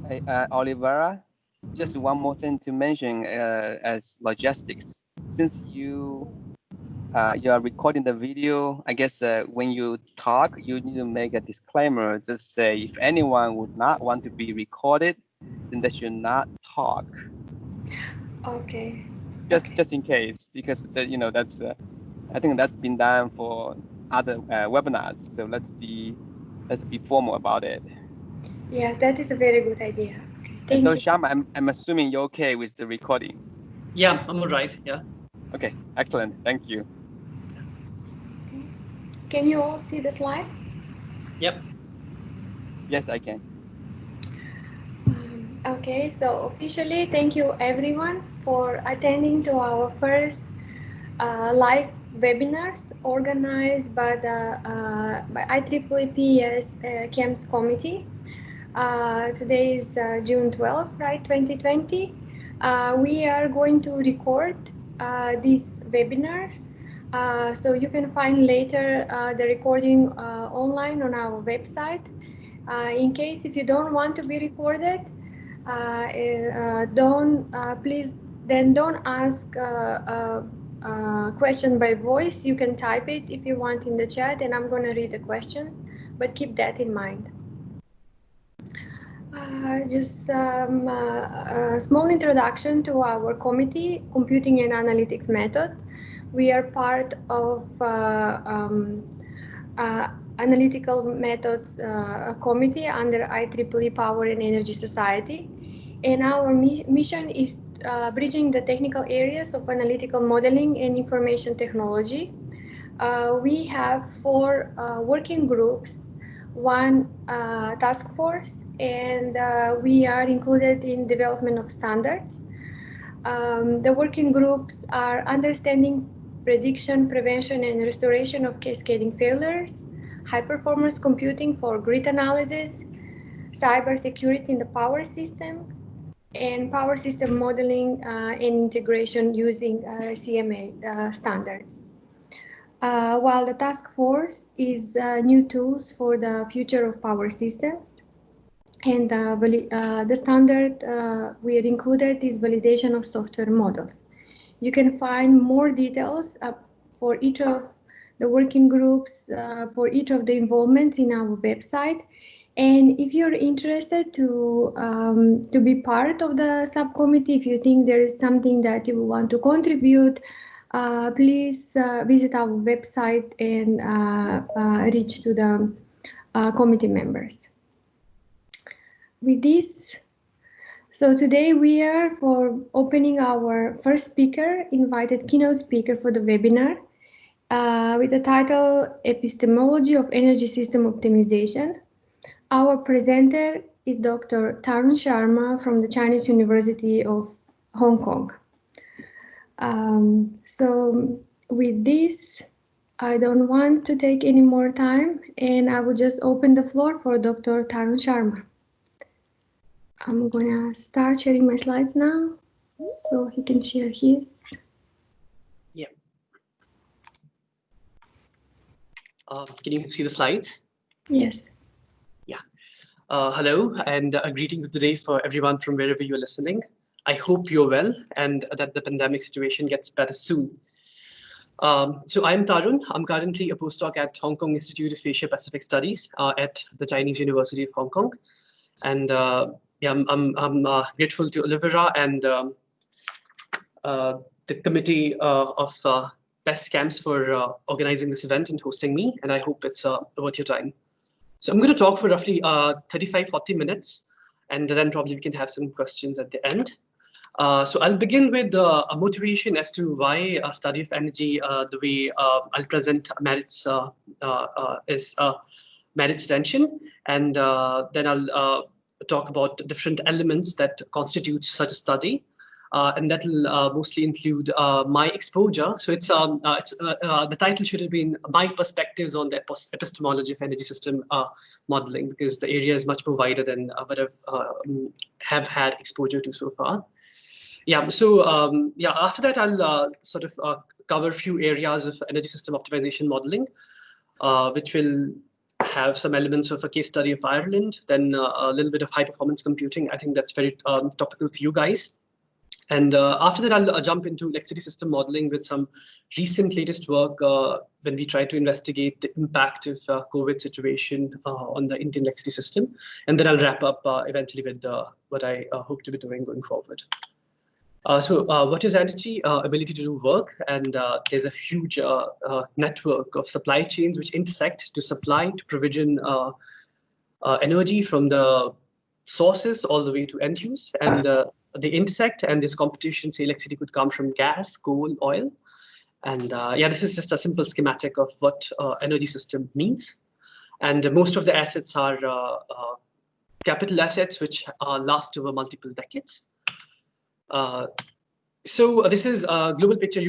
Olivera, just one more thing to mention as logistics. Since you are recording the video, I guess when you talk, you need to make a disclaimer. Just say if anyone would not want to be recorded, then they should not talk. Okay. Just in case, because that's I think that's been done for other webinars. So let's be formal about it. Yeah, that is a very good idea. Okay, and so, thank you. Sharma, I'm assuming you're okay with the recording. Yeah, I'm all right. Yeah. Okay, excellent. Thank you. Okay. Can you all see the slide? Yep. Yes, I can. Okay, so officially, thank you everyone for attending to our first live webinars organized by the IEEE PES-CAMS committee. Today is June 12th, right, 2020. We are going to record this webinar. So you can find later the recording online on our website. In case if you don't want to be recorded, please don't ask question by voice. You can type it if you want in the chat, and I'm going to read the question, but keep that in mind. Just a small introduction to our committee, Computing and Analytics Method. We are part of Analytical Methods Committee under IEEE Power and Energy Society. And our mission is bridging the technical areas of analytical modeling and information technology. We have 4 working groups, 1 task force, and we are included in development of standards. The working groups are understanding prediction, prevention, and restoration of cascading failures, high performance computing for grid analysis, cyber security in the power system, and power system modeling and integration using CMA standards. While the task force is new tools for the future of power systems, and the standard we are included is validation of software models. You can find more details for each of the working groups, for each of the involvements in our website. And if you're interested to be part of the subcommittee, if you think there is something that you want to contribute, please visit our website and reach to the committee members. With this, so today we are for opening our first speaker, invited keynote speaker for the webinar with the title Epistemology of Energy System Optimization. Our presenter is Dr. Tarun Sharma from the Chinese University of Hong Kong. So with this, I don't want to take any more time, and I will just open the floor for Dr. Tarun Sharma. I'm gonna start sharing my slides now, so he can share his. Yeah. Can you see the slides? Yes. Yeah. Hello, and a greeting today for everyone from wherever you're listening. I hope you're well and that the pandemic situation gets better soon. So I'm Tarun. I'm currently a postdoc at Hong Kong Institute of Asia Pacific Studies at the Chinese University of Hong Kong. And yeah, I'm grateful to Olivera and the committee of PES-CAMS for organizing this event and hosting me, and I hope it's worth your time. So I'm going to talk for roughly 35-40 minutes, and then probably we can have some questions at the end. So I'll begin with a motivation as to why a study of energy, the way I'll present merits is merits tension, and then I'll talk about different elements that constitute such a study. And that will mostly include my exposure. So it's the title should have been My Perspectives on the Epistemology of Energy System Modeling, because the area is much more wider than what I have had exposure to so far. Yeah, so yeah, after that, I'll sort of cover a few areas of energy system optimization modeling, which will have some elements of a case study of Ireland, then a little bit of high performance computing. I think that's very topical for you guys. And after that, I'll jump into electricity system modeling with some recent latest work when we try to investigate the impact of COVID situation on the Indian electricity system. And then I'll wrap up eventually with what I hope to be doing going forward. So what is energy? Ability to do work. And there's a huge network of supply chains which intersect to supply, to provision energy from the sources all the way to end use. And they intersect, and this competition, say electricity could come from gas, coal, oil. And yeah, this is just a simple schematic of what energy system means. And most of the assets are capital assets, which last over multiple decades. So this is a global picture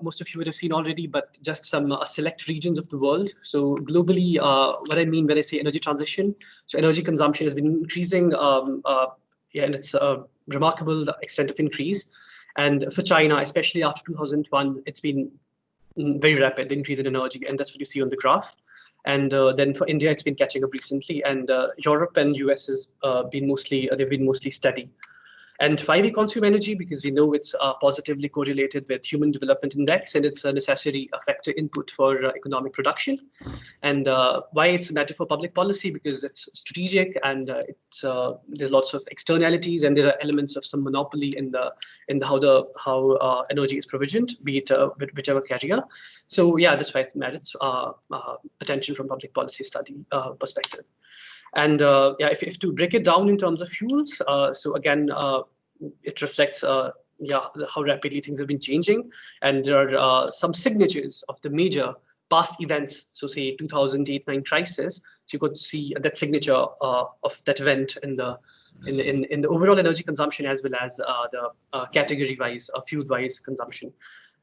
most of you would have seen already, but just some select regions of the world. So globally, what I mean when I say energy transition, so energy consumption has been increasing, yeah, and it's a remarkable extent of increase. And for China, especially after 2001, it's been very rapid, the increase in energy, and that's what you see on the graph. And then for India, it's been catching up recently, and Europe and US has been mostly steady. And why we consume energy? Because we know it's positively correlated with Human Development Index, and it's a necessary factor input for economic production. And why it's a matter for public policy? Because it's strategic, and there's lots of externalities, and there are elements of some monopoly in how energy is provisioned, be it whichever carrier. So yeah, that's why it merits attention from public policy study perspective. And yeah, if to break it down in terms of fuels, so again, it reflects yeah, how rapidly things have been changing. And there are some signatures of the major past events. So say 2008-9 crisis, so you could see that signature of that event in the overall energy consumption, as well as the category-wise, fuel-wise consumption.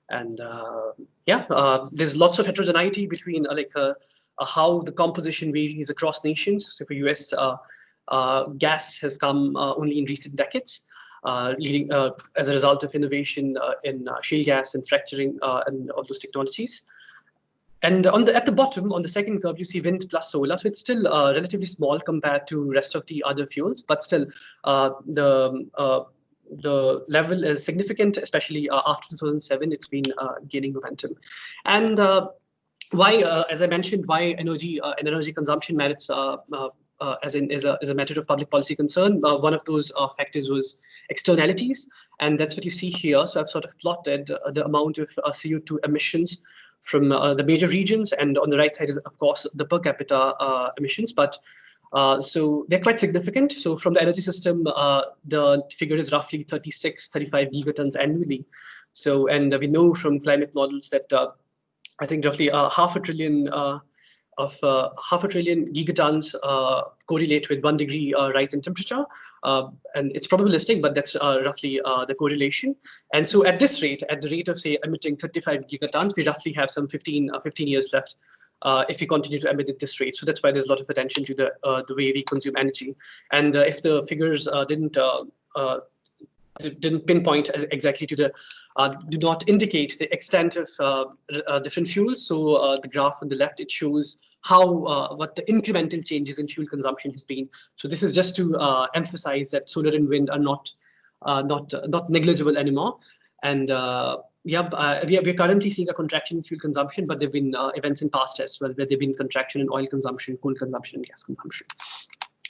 And yeah, there's lots of heterogeneity between how the composition varies across nations. So for US, gas has come only in recent decades, leading as a result of innovation in shale gas and fracturing and all those technologies. And at the bottom, on the second curve, you see wind plus solar. So it's still relatively small compared to rest of the other fuels, but still the level is significant, especially after 2007. It's been gaining momentum. And why, as I mentioned, why energy and energy consumption merits as a matter of public policy concern. One of those factors was externalities, and that's what you see here. So I've sort of plotted the amount of CO2 emissions from the major regions, and on the right side is, of course, the per capita emissions. But so they're quite significant. So from the energy system, the figure is roughly 35 gigatons annually. So, and we know from climate models that I think roughly half a trillion gigatons correlate with 1 degree rise in temperature. And it's probabilistic, but that's roughly the correlation. And so at this rate, at the rate of, say, emitting 35 gigatons, we roughly have some 15 years left if we continue to emit at this rate. So that's why there's a lot of attention to the way we consume energy. And if the figures didn't pinpoint exactly to the, do not indicate the extent of different fuels. So the graph on the left, it shows how, what the incremental changes in fuel consumption has been. So this is just to emphasize that solar and wind are not negligible anymore. And yeah, we're currently seeing a contraction in fuel consumption, but there have been events in past as well, where there have been contraction in oil consumption, coal consumption, and gas consumption.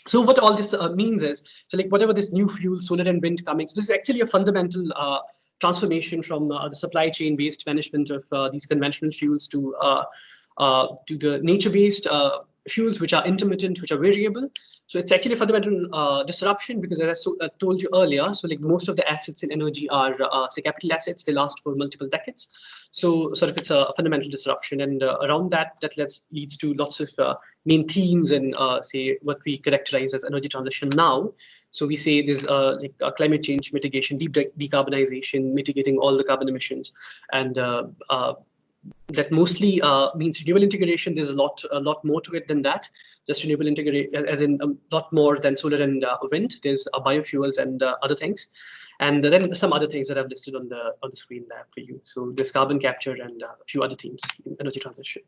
So what all this means is, so like whatever this new fuel, solar and wind coming, so this is actually a fundamental transformation from the supply chain based management of these conventional fuels to the nature based fuels, which are intermittent, which are variable. So it's actually a fundamental disruption, because as I told you earlier, so like most of the assets in energy are say capital assets. They last for multiple decades. So sort of it's a fundamental disruption, and around that leads to lots of main themes and say what we characterize as energy transition now. So we say there's like climate change mitigation, deep decarbonization, mitigating all the carbon emissions, and that mostly means renewable integration. There's a lot more to it than that. Just renewable integration, as in a lot more than solar and wind. There's biofuels and other things, and then some other things that I've listed on the screen there for you. So there's carbon capture and a few other themes in energy transition.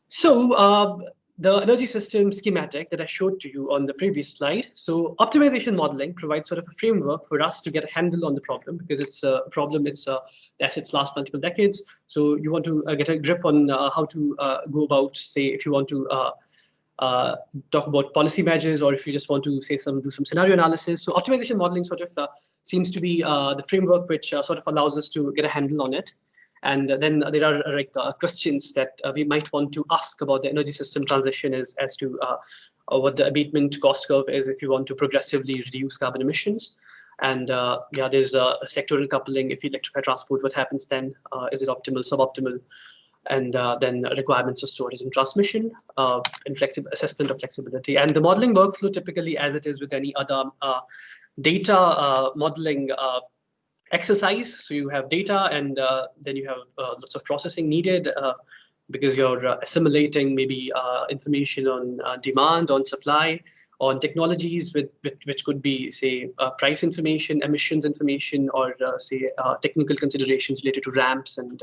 So the energy system schematic that I showed to you on the previous slide. So optimization modeling provides sort of a framework for us to get a handle on the problem, because it's a problem, the assets last multiple decades. So you want to get a grip on how to go about, say, if you want to talk about policy measures, or if you just want to say do some scenario analysis. So optimization modeling sort of seems to be the framework which sort of allows us to get a handle on it. And then there are like questions that we might want to ask about the energy system transition as to what the abatement cost curve is if you want to progressively reduce carbon emissions. And yeah, there's a sectoral coupling. If you electrify transport, what happens then? Is it optimal, suboptimal? And then requirements of storage and transmission, and assessment of flexibility. And the modeling workflow, typically as it is with any other data modeling exercise. So you have data, and then you have lots of processing needed because you're assimilating maybe information on demand, on supply, on technologies which could be, say, price information, emissions information, or say technical considerations related to ramps and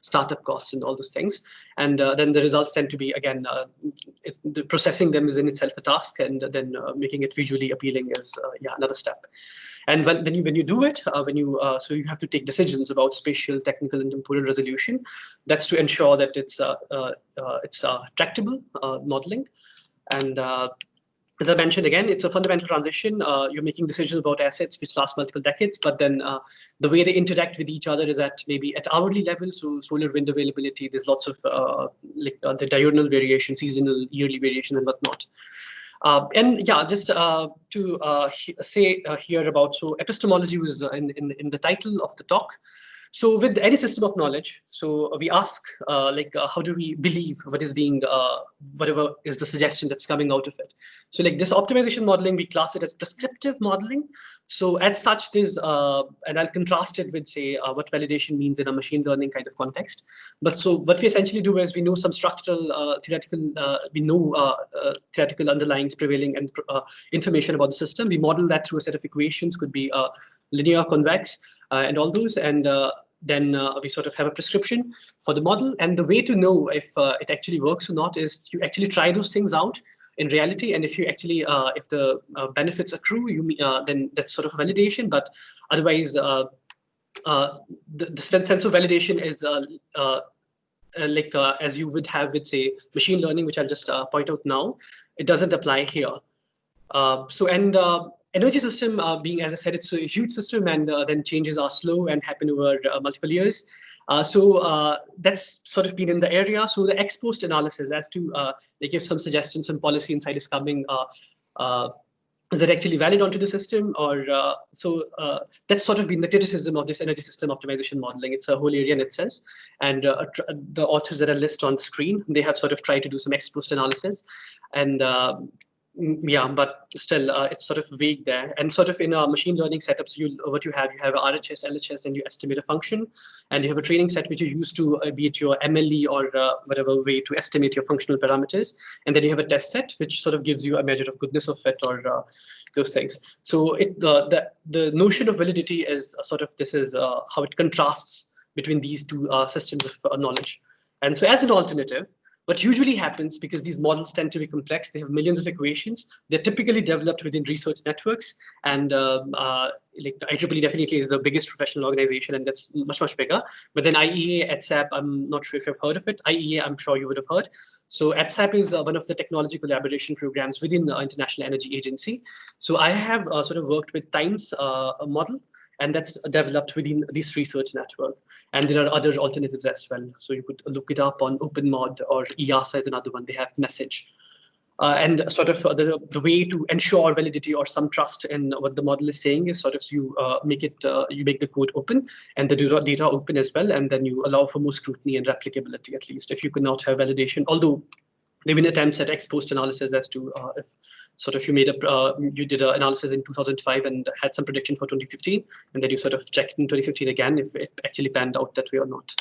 startup costs and all those things. And then the results tend to be, again, processing them is in itself a task, and then making it visually appealing is yeah, another step. And when you do it, so you have to take decisions about spatial, technical, and temporal resolution. That's to ensure that it's tractable modeling. And as I mentioned, again, it's a fundamental transition. You're making decisions about assets which last multiple decades, but then the way they interact with each other is maybe at hourly level. So solar, wind availability, there's lots of the diurnal variation, seasonal, yearly variation, and whatnot. And yeah, just to say here about, so epistemology was in the title of the talk. So with any system of knowledge, so we ask how do we believe what is being, whatever is the suggestion that's coming out of it. So like this optimization modeling, we class it as prescriptive modeling. So as such, there's, and I'll contrast it with, say, what validation means in a machine learning kind of context. But so what we essentially do is we know some structural, theoretical, theoretical underlyings prevailing and information about the system. We model that through a set of equations, could be linear, convex, and all those. And then we sort of have a prescription for the model. And the way to know if it actually works or not is you actually try those things out in reality. And if you actually, if the benefits accrue, then that's sort of validation. But otherwise, the sense of validation is as you would have with, say, machine learning, which I'll just point out now. It doesn't apply here. Energy system being, as I said, it's a huge system, and then changes are slow and happen over multiple years. So that's sort of been in the area. So the ex post analysis as to they give some suggestions, some policy insight is coming. Is that actually valid onto the system? Or that's sort of been the criticism of this energy system optimization modeling. It's a whole area in itself. And the authors that are listed on the screen, they have sort of tried to do some ex post analysis. And yeah, but still, it's sort of vague there. And sort of in a machine learning setup, so what you have RHS, LHS, and you estimate a function, and you have a training set which you use to be it your MLE or whatever way to estimate your functional parameters, and then you have a test set which sort of gives you a measure of goodness of it or those things. So the notion of validity is sort of, this is how it contrasts between these two systems of knowledge. And so as an alternative, what usually happens, because these models tend to be complex, they have millions of equations, they're typically developed within research networks, and like IEEE definitely is the biggest professional organization, and that's much, much bigger. But then IEEE, ETSAP, I'm not sure if you've heard of it. IEEE, I'm sure you would have heard. So ETSAP is one of the technology collaboration programs within the International Energy Agency. So I have sort of worked with TIME's model, and that's developed within this research network. And there are other alternatives as well. So you could look it up on OpenMod, or EASA is another one. They have Message. And sort of the way to ensure validity or some trust in what the model is saying is sort of you make the code open and the data open as well. And then you allow for more scrutiny and replicability, at least, if you could not have validation. Although there have been attempts at ex post analysis as to if sort of you did an analysis in 2005 and had some prediction for 2015, and then you sort of checked in 2015 again if it actually panned out that way or not.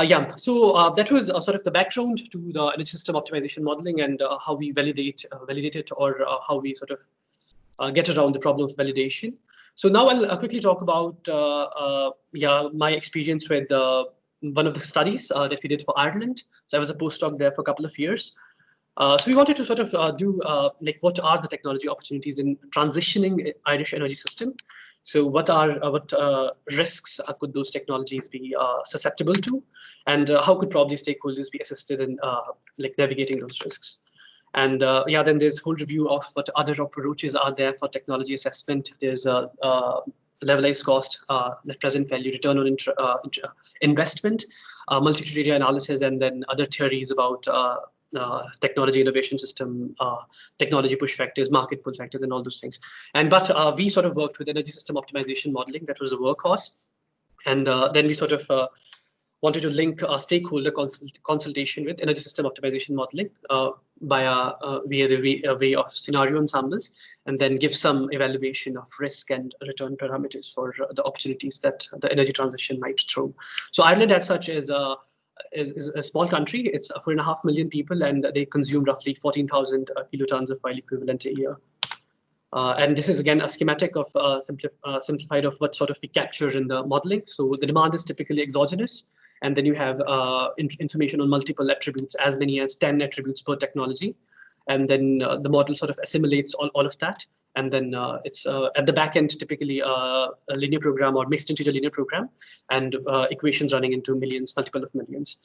Yeah, so that was sort of the background to the energy system optimization modeling and how we validate it, or how we sort of get around the problem of validation. So now I'll quickly talk about my experience with one of the studies that we did for Ireland. So I was a postdoc there for a couple of years. So we wanted to sort of do like what are the technology opportunities in transitioning Irish energy system. So what risks could those technologies be susceptible to, and how could probably stakeholders be assisted in like navigating those risks. And yeah, then there's a whole review of what other approaches are there for technology assessment. There's a levelized cost, net present value, return on investment, multi-criteria analysis, and then other theories about technology innovation system, technology push factors, market pull factors, and all those things. But we sort of worked with energy system optimization modeling. That was a workhorse. And then we sort of wanted to link stakeholder consultation with energy system optimization modeling via the way of scenario ensembles, and then give some evaluation of risk and return parameters for the opportunities that the energy transition might throw. So Ireland as such is a small country. It's 4.5 million people, and they consume roughly 14,000 kilotons of oil equivalent a year. And this is again a schematic of simplified of what sort of we capture in the modeling. So the demand is typically exogenous, and then you have information on multiple attributes, as many as 10 attributes per technology, and then the model sort of assimilates all of that. And then it's at the back end, typically a linear program or mixed integer linear program, and equations running into millions, multiple of millions.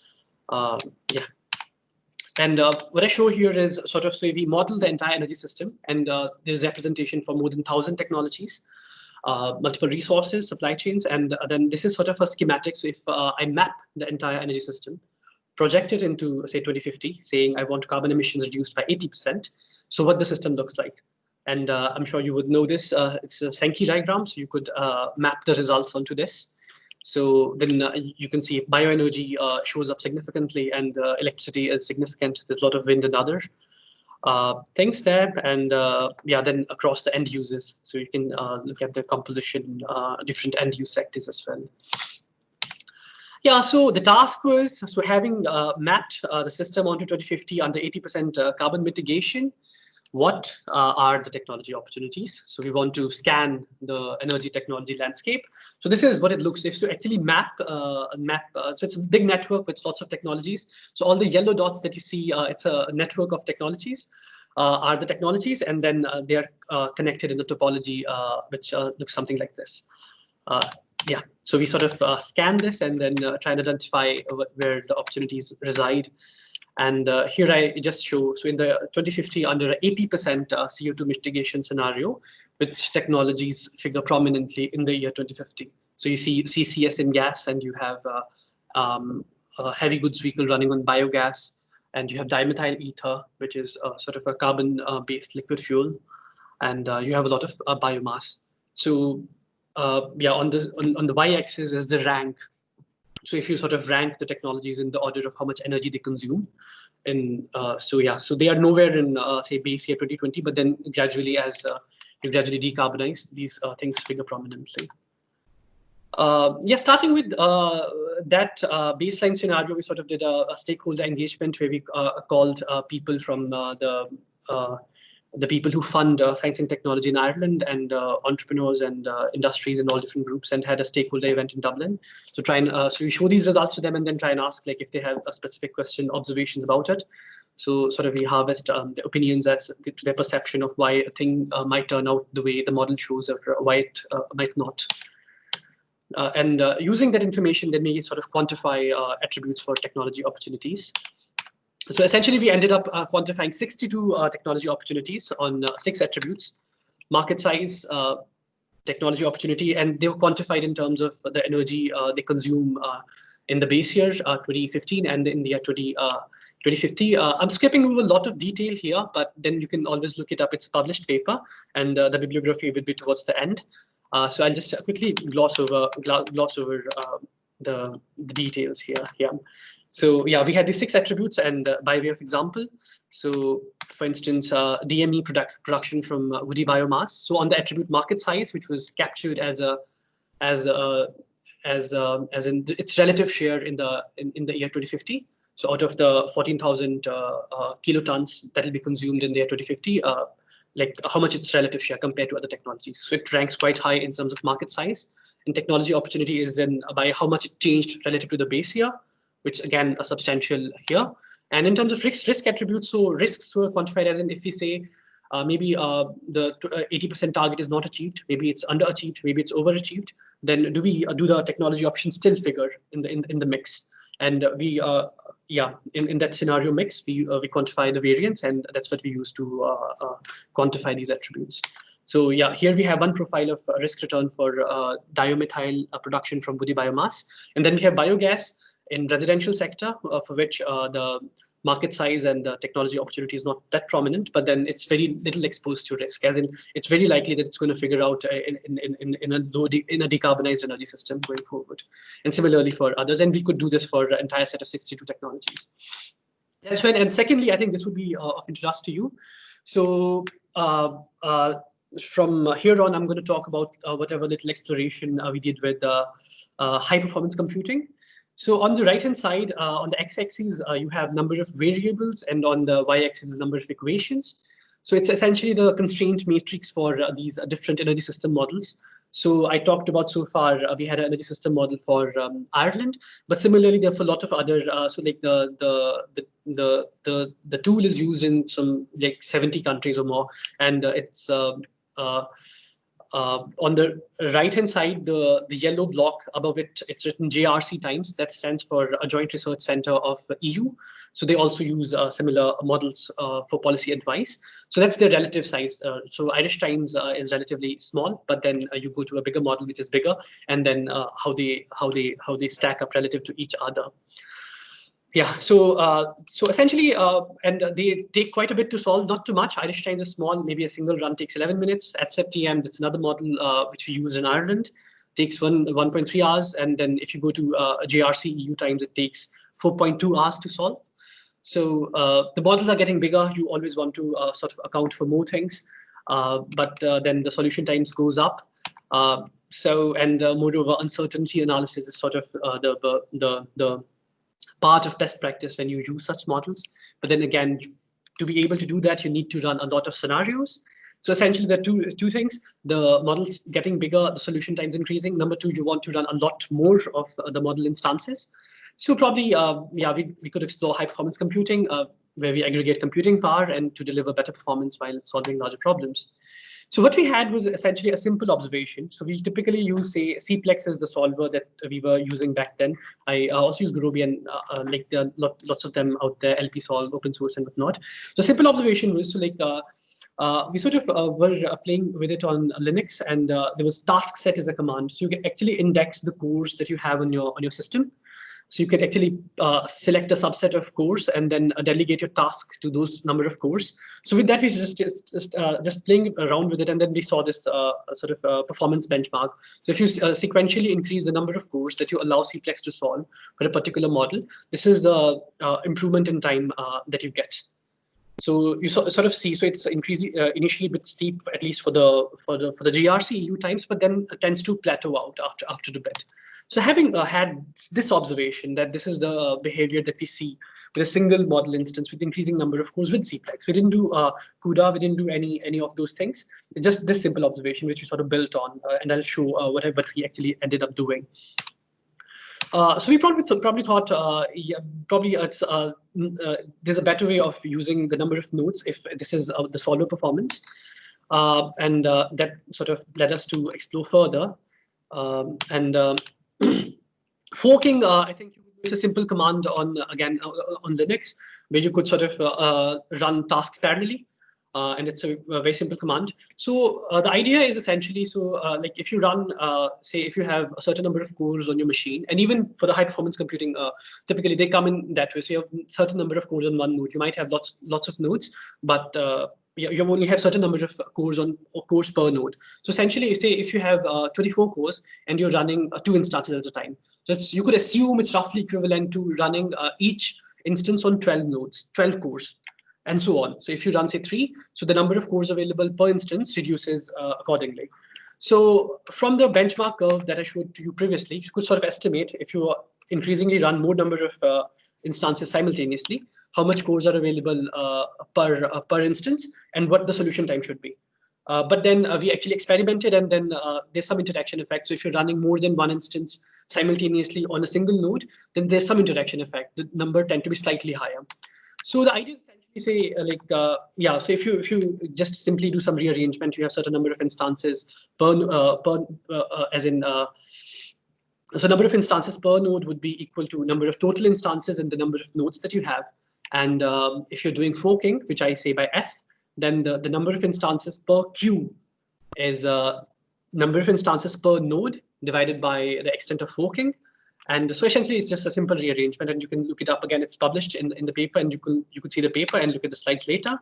Yeah. And what I show here is sort of, so we model the entire energy system, and there's representation for more than 1,000 technologies, multiple resources, supply chains, and then this is sort of a schematic. So if I map the entire energy system, project it into, say, 2050, saying I want carbon emissions reduced by 80%, so what the system looks like. And I'm sure you would know this. It's a Sankey diagram, so you could map the results onto this. So then you can see bioenergy shows up significantly, and electricity is significant. There's a lot of wind and other things there. And yeah, then across the end uses. So you can look at the composition, different end use sectors as well. Yeah, so the task was, so having mapped the system onto 2050 under 80% carbon mitigation, what are the technology opportunities? So we want to scan the energy technology landscape. So this is what it looks like. So actually map, so it's a big network with lots of technologies. So all the yellow dots that you see, it's a network of technologies, are the technologies, and then they are connected in the topology, which looks something like this. Yeah, so we sort of scan this and then try and identify where the opportunities reside. And here I just show, so in the 2050, under 80% CO2 mitigation scenario, which technologies figure prominently in the year 2050. So you see CCS in gas, and you have a heavy goods vehicle running on biogas, and you have dimethyl ether, which is sort of a carbon-based liquid fuel, and you have a lot of biomass. So yeah, on the y-axis is the rank. So if you sort of rank the technologies in the order of how much energy they consume, and so yeah, so they are nowhere in say base year 2020, but then gradually as you gradually decarbonize, these things figure prominently. Yeah, starting with that baseline scenario, we sort of did a stakeholder engagement where we called people from the people who fund science and technology in Ireland, and entrepreneurs and industries in all different groups, and had a stakeholder event in Dublin. So try and so we show these results to them, and then try and ask like if they have a specific question, observations about it. So sort of we harvest the opinions as to their perception of why a thing might turn out the way the model shows, or why it might not. And using that information, then we sort of quantify attributes for technology opportunities. So essentially, we ended up quantifying 62 technology opportunities on 6 attributes: market size, technology opportunity, and they were quantified in terms of the energy they consume in the base year 2015 and in the year 2050. I'm skipping over a lot of detail here, but then you can always look it up. It's a published paper, and the bibliography will be towards the end. So I'll just quickly gloss over the details here. Yeah. So yeah, we had these 6 attributes, and by way of example, so for instance, DME production from woody biomass. So on the attribute market size, which was captured as in its relative share in the year 2050. So out of the 14,000 kilotons that will be consumed in the year 2050, like how much its relative share compared to other technologies. So it ranks quite high in terms of market size. And technology opportunity is then by how much it changed relative to the base year, which again are substantial here. And in terms of risk attributes, so risks were quantified as in if we say maybe the 80% target is not achieved, maybe it's underachieved, maybe it's overachieved, then do we do the technology option still figure in the mix? And we in that scenario mix, we quantify the variance, and that's what we use to quantify these attributes. So yeah, here we have one profile of risk return for dimethyl production from woody biomass, and then we have biogas in residential sector for which the market size and the technology opportunity is not that prominent, but then it's very little exposed to risk, as in it's very likely that it's going to figure out in a decarbonized energy system going forward. And similarly for others, and we could do this for an entire set of 62 technologies. That's when, and secondly, I think this would be of interest to you. So from here on, I'm going to talk about whatever little exploration we did with high performance computing. So on the right-hand side, on the x-axis, you have number of variables, and on the y-axis is number of equations. So it's essentially the constraint matrix for these different energy system models. So I talked about so far, we had an energy system model for Ireland, but similarly, there are a lot of other. So like the tool is used in some like 70 countries or more, and it's on the right-hand side, the yellow block above it, it's written JRC times. That stands for a Joint Research Center of EU. So they also use similar models for policy advice. So that's their relative size. So Irish times is relatively small, but then you go to a bigger model which is bigger, and then how they stack up relative to each other. Yeah, so essentially, and they take quite a bit to solve, not too much. Irish times is small, maybe a single run takes 11 minutes. At CEP-TM, that's another model which we use in Ireland, takes 1.3 hours. And then if you go to JRC EU times, it takes 4.2 hours to solve. So the models are getting bigger. You always want to sort of account for more things, but then the solution times goes up. Moreover, uncertainty analysis is sort of the part of best practice when you use such models. But then again, to be able to do that, you need to run a lot of scenarios. So essentially, there are two things: the models getting bigger, the solution times increasing. Number two, you want to run a lot more of the model instances. So probably, we could explore high performance computing, where we aggregate computing power and to deliver better performance while solving larger problems. So what we had was essentially a simple observation. So we typically use, say, Cplex as the solver that we were using back then. I also use Gurobi, and like there are lots of them out there, LP-Solve, open source, and whatnot. So simple observation was, so like we sort of were playing with it on Linux, and there was task set as a command. So you can actually index the cores that you have on your system. So you can actually select a subset of cores and then delegate your task to those number of cores. So with that, we just playing around with it, and then we saw this sort of performance benchmark. So if you sequentially increase the number of cores that you allow Cplex to solve for a particular model, this is the improvement in time that you get. So you sort of see, so it's increasing initially a bit steep, at least for the GRC EU times, but then tends to plateau out after a bit. So having had this observation that this is the behavior that we see with a single model instance with increasing number of cores with Cplex, we didn't do CUDA, we didn't do any of those things. It's just this simple observation which we sort of built on, and I'll show what we actually ended up doing. So we probably thought there's a better way of using the number of nodes if this is the solver performance, and that sort of led us to explore further. Forking, I think you use a simple command on Linux, where you could sort of run tasks parallelly. And it's a very simple command. So the idea is essentially, like if you run, say, if you have a certain number of cores on your machine, and even for the high performance computing, typically they come in that way. So you have a certain number of cores on one node. You might have lots of nodes, but you only have certain number of cores per node. So essentially, say if you have 24 cores and you're running 2 instances at a time, so you could assume it's roughly equivalent to running each instance on 12 nodes, 12 cores. And so on. So if you run, say, 3, so the number of cores available per instance reduces accordingly. So from the benchmark curve that I showed to you previously, you could sort of estimate, if you increasingly run more number of instances simultaneously, how much cores are available per instance and what the solution time should be. But then we actually experimented, and then there's some interaction effect. So if you're running more than one instance simultaneously on a single node, then there's some interaction effect. The number tend to be slightly higher. So the idea is essentially say so if you just simply do some rearrangement, you have certain number of instances so number of instances per node would be equal to number of total instances and the number of nodes that you have. And if you're doing forking, which I say by F, then the number of instances per queue is number of instances per node divided by the extent of forking. And so essentially, it's just a simple rearrangement, and you can look it up again. It's published in the paper, and you could see the paper and look at the slides later.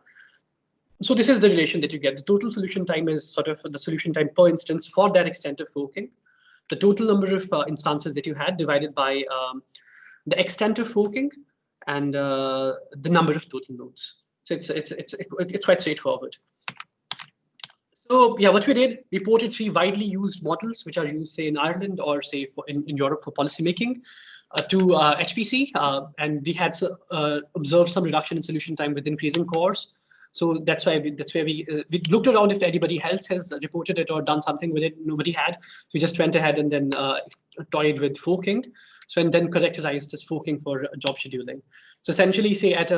So this is the relation that you get. The total solution time is sort of the solution time per instance for that extent of forking. The total number of instances that you had divided by the extent of forking and the number of total nodes. So it's quite straightforward. So yeah, what we did, we ported 3 widely used models, which are used, say, in Ireland or say in Europe for policymaking, to HPC, and we had observed some reduction in solution time with increasing cores. So that's why we looked around if anybody else has reported it or done something with it. Nobody had. We just went ahead and then toyed with forking. So and then characterized this forking for job scheduling. So essentially, say at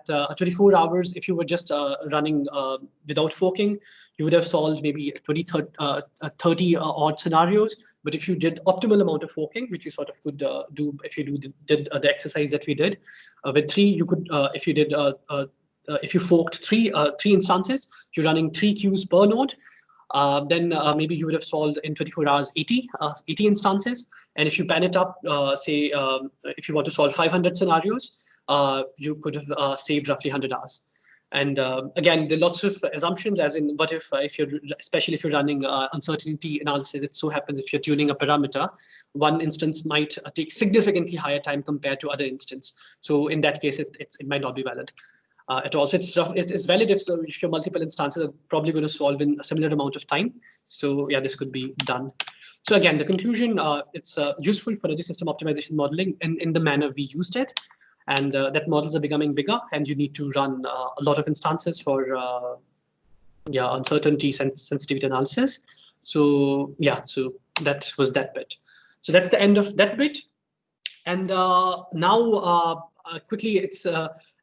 24 hours, if you were just running without forking, you would have solved maybe 30 odd scenarios. But if you did optimal amount of forking, which you sort of could do if you did the exercise that we did with 3, you could if you forked three instances, you're running 3 queues per node. Then maybe you would have solved in 24 hours 80 instances. And if you pan it up, say if you want to solve 500 scenarios, you could have saved roughly 100 hours. And again, there are lots of assumptions, as in what if you're, especially if you're running uncertainty analysis, it so happens if you're tuning a parameter, one instance might take significantly higher time compared to other instance. So in that case, it might not be valid. At all. So it's valid if your multiple instances are probably going to solve in a similar amount of time. So yeah, this could be done. So again, the conclusion, it's useful for energy system optimization modeling in the manner we used it. And that models are becoming bigger, and you need to run a lot of instances for uncertainty sensitivity analysis. So yeah, so that was that bit. So that's the end of that bit. And now quickly, it's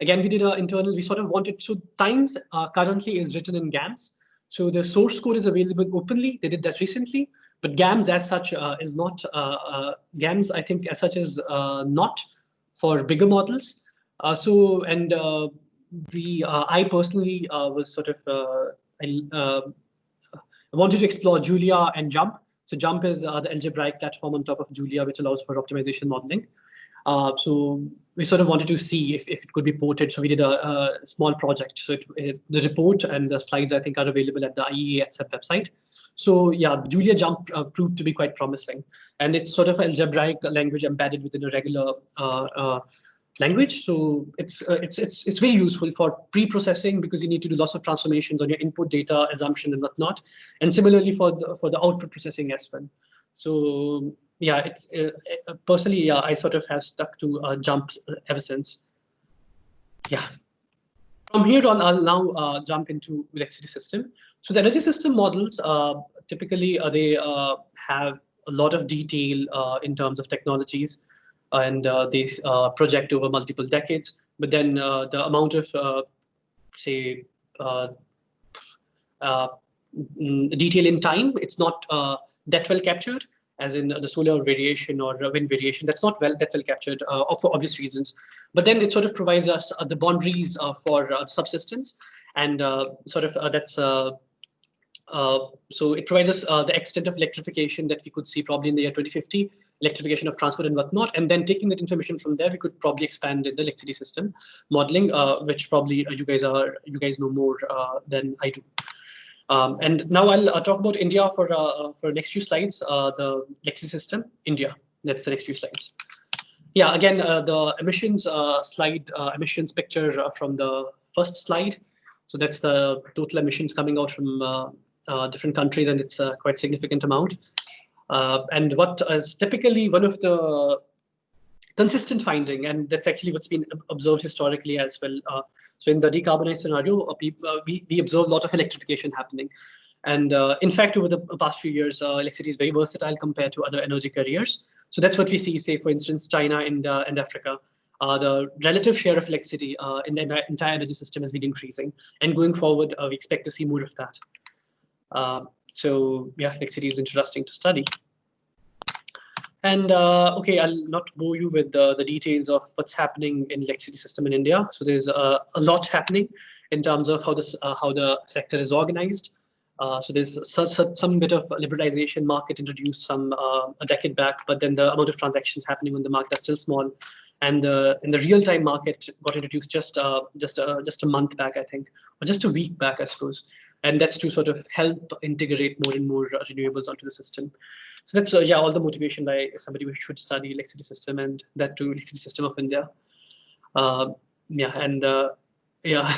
again, we did an internal, we sort of wanted, so Times currently is written in GAMS. So the source code is available openly. They did that recently, but GAMS as such is not, GAMS I think as such is not for bigger models. I personally was sort of, I wanted to explore Julia and JUMP. So JUMP is the algebraic platform on top of Julia, which allows for optimization modeling. So we sort of wanted to see if it could be ported. So we did a small project. So the report and the slides, I think, are available at the IEEE website. So yeah, Julia JUMP proved to be quite promising. And it's sort of an algebraic language embedded within a regular language. So it's very useful for pre-processing, because you need to do lots of transformations on your input data, assumption and whatnot. And similarly for the output processing as well. So yeah, it's personally, yeah, I sort of have stuck to JUMP ever since. Yeah. From here on, I'll now jump into electricity system. So the energy system models, typically they have a lot of detail in terms of technologies, and they project over multiple decades. But then the amount of, say, detail in time, it's not that well captured, as in the solar variation or wind variation. That's not that well captured for obvious reasons. But then it sort of provides us the boundaries for subsistence, and that's so it provides us the extent of electrification that we could see probably in the year 2050, electrification of transport and whatnot. And then taking that information from there, we could probably expand in the electricity system modeling, which probably you guys know more than I do. And now I'll talk about India for next few slides. The electricity system, India. That's the next few slides. Yeah, again, the emissions slide, emissions picture from the first slide. So that's the total emissions coming out from different countries, and it's a quite significant amount. And what is typically one of the consistent finding, and that's actually what's been observed historically as well. So in the decarbonized scenario, we observe a lot of electrification happening. And in fact, over the past few years, electricity is very versatile compared to other energy carriers. So that's what we see, say, for instance, China and Africa. the relative share of electricity in the entire energy system has been increasing. And going forward, we expect to see more of that. So yeah, electricity is interesting to study. And okay, I'll not bore you with the details of what's happening in electricity system in India. So there's a lot happening in terms of how the sector is organized. So there's some bit of liberalization, market introduced some a decade back, but then the amount of transactions happening on the market are still small. And in the real-time market got introduced just a month back, I think, or just a week back, I suppose. And that's to sort of help integrate more and more renewables onto the system. So that's yeah, all the motivation by somebody who should study electricity system, and that too electricity system of India. Yeah, and yeah,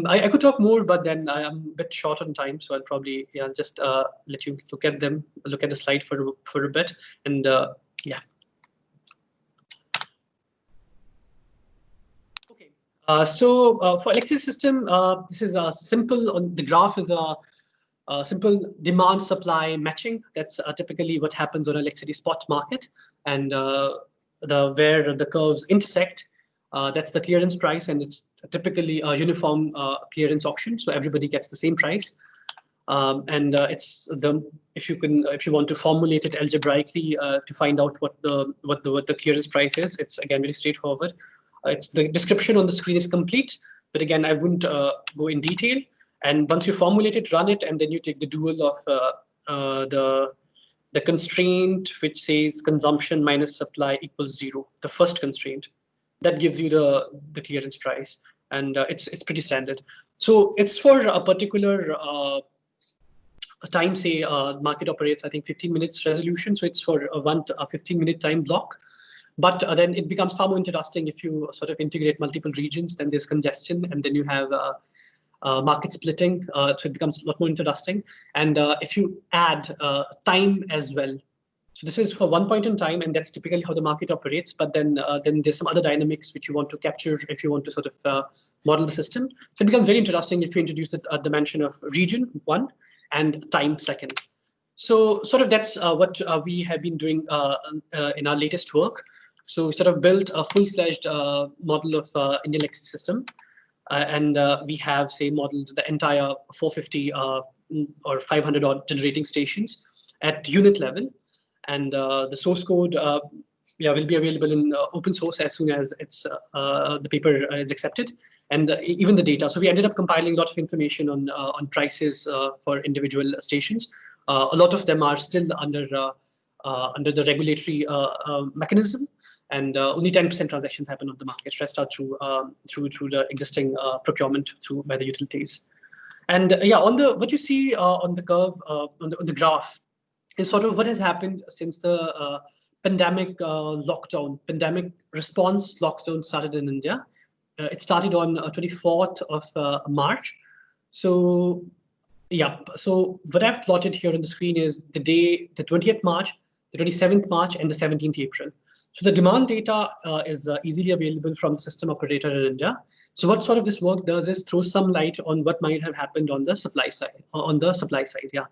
I could talk more, but then I am a bit short on time, so I'll probably just let you look at the slide for a bit, and yeah. Okay, so for electricity system, this is a simple. On the graph is a simple demand supply matching. That's typically what happens on an electricity spot market, and where the curves intersect, that's the clearance price, and it's typically a uniform clearance auction, so everybody gets the same price. And it's if you want to formulate it algebraically to find out what the clearance price is, it's again very straightforward. It's the description on the screen is complete, but again I wouldn't go in detail. And once you formulate it, run it, and then you take the dual of the constraint, which says consumption minus supply equals 0, the first constraint. That gives you the clearance price, and it's pretty standard. So it's for a particular time, say market operates, I think 15 minutes resolution, so it's for a 15-minute time block. But then it becomes far more interesting if you sort of integrate multiple regions. Then there's congestion, and then you have market splitting, so it becomes a lot more interesting. And if you add time as well, so this is for one point in time, and that's typically how the market operates. But then there's some other dynamics which you want to capture if you want to sort of model the system. So it becomes very interesting if you introduce a dimension of region 1 and time 2nd. So sort of that's what we have been doing in our latest work. So we sort of built a full-fledged model of Indian electricity system. And we have, say, modeled the entire 450 or 500 odd generating stations at unit level. And the source code will be available in open source as soon as it's the paper is accepted, and even the data. So we ended up compiling a lot of information on prices for individual stations. A lot of them are still under the regulatory mechanism. And only 10% transactions happen on the market. Rest are through the existing procurement by the utilities. And yeah, what you see on the curve on the graph is sort of what has happened since the pandemic response lockdown started in India. It started on 24th of March. So yeah, so what I've plotted here on the screen is the 20th March, the 27th March, and the 17th April. So the demand data is easily available from the system operator in India. So what sort of this work does is throw some light on what might have happened on the supply side. Yeah.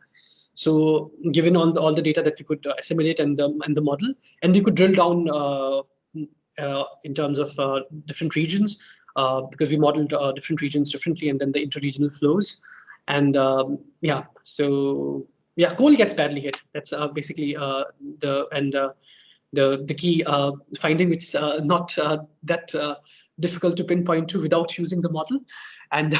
So given all the data that we could assimilate and the model, and we could drill down in terms of different regions because we modeled different regions differently, and then the interregional flows. And yeah, so yeah, coal gets badly hit. That's basically the key finding, which is not that difficult to pinpoint to without using the model. And